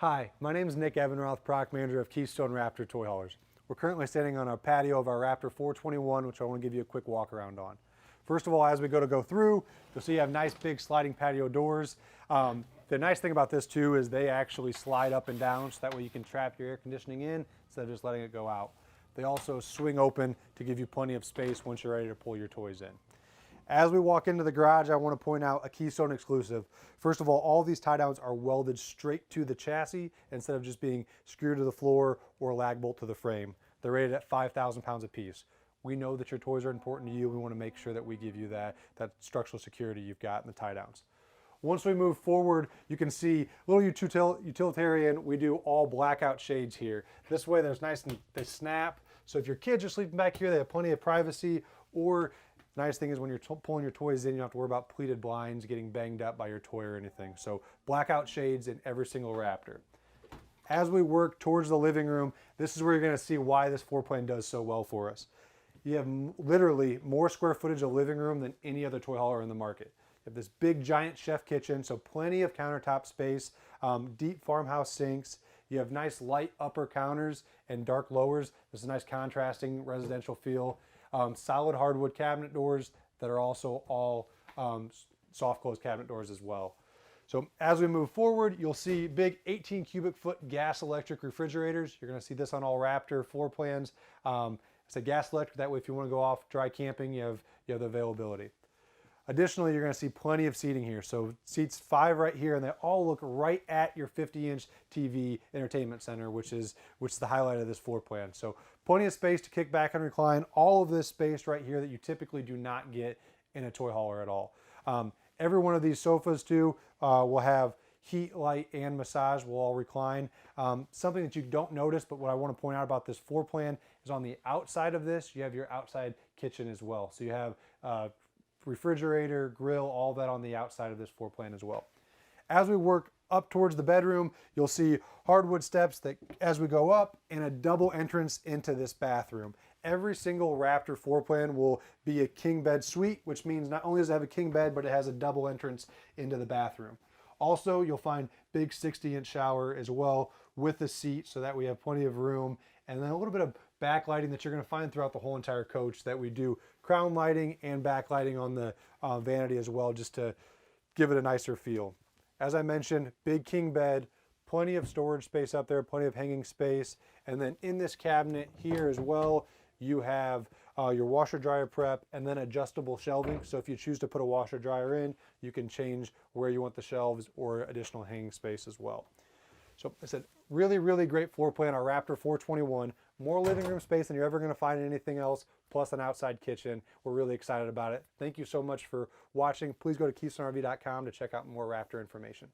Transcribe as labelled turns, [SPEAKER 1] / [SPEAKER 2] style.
[SPEAKER 1] Hi, my name is Nick Evanroth, Product Manager of Keystone Raptor Toy Haulers. We're currently standing on a patio of our Raptor 421, which I want to give you a quick walk around on. First of all, as we go through, you'll see you have nice big sliding patio doors. The nice thing about this too is they actually slide up and down, so that way you can trap your air conditioning in instead of just letting it go out. They also swing open to give you plenty of space once you're ready to pull your toys in. As we walk into the garage, I want to point out a Keystone exclusive. First of all these tie downs are welded straight to the chassis instead of just being screwed to the floor or lag bolt to the frame. They're rated at 5,000 pounds apiece. We know that your toys are important to you. We want to make sure that we give you that structural security you've got in the tie downs. Once we move forward, you can see a little utilitarian. We do all blackout shades here. This way there's nice and they snap. So if your kids are sleeping back here, they have plenty of privacy. Or the nice thing is when you're pulling your toys in, you don't have to worry about pleated blinds getting banged up by your toy or anything. So blackout shades in every single Raptor. As we work towards the living room, this is where you're going to see why this floor plan does so well for us. You have literally more square footage of living room than any other toy hauler in the market. You have this big giant chef kitchen, so plenty of countertop space, deep farmhouse sinks. You have nice light upper counters and dark lowers. There's a nice contrasting residential feel. Solid hardwood cabinet doors that are also all soft close cabinet doors as well. So as we move forward, you'll see big 18 cubic foot gas electric refrigerators. You're going to see this on all Raptor floor plans. It's a gas electric. That way, if you want to go off dry camping, you have the availability. Additionally, you're going to see plenty of seating here. So seats 5 right here, and they all look right at your 50-inch TV entertainment center, which is the highlight of this floor plan. So plenty of space to kick back and recline. All of this space right here that you typically do not get in a toy hauler at all. Every one of these sofas too will have heat, light, and massage will all recline. Something that you don't notice, but what I want to point out about this floor plan is on the outside of this, you have your outside kitchen as well. So you have refrigerator, grill, all that on the outside of this floor plan as well. As we work up towards the bedroom, you'll see hardwood steps that as we go up and a double entrance into this bathroom. Every single Raptor floor plan will be a king bed suite, which means not only does it have a king bed, but it has a double entrance into the bathroom. Also, you'll find big 60-inch shower as well with the seat, so that we have plenty of room, and then a little bit of backlighting that you're going to find throughout the whole entire coach, that we do crown lighting and backlighting on the vanity as well, just to give it a nicer feel. As I mentioned, big king bed, plenty of storage space up there, plenty of hanging space, and then in this cabinet here as well, you have your washer dryer prep and then adjustable shelving. So if you choose to put a washer dryer in, you can change where you want the shelves or additional hanging space as well. So I said, really, really great floor plan, our Raptor 421. More living room space than you're ever going to find in anything else, plus an outside kitchen. We're really excited about it. Thank you so much for watching. Please go to KeystoneRV.com to check out more Raptor information.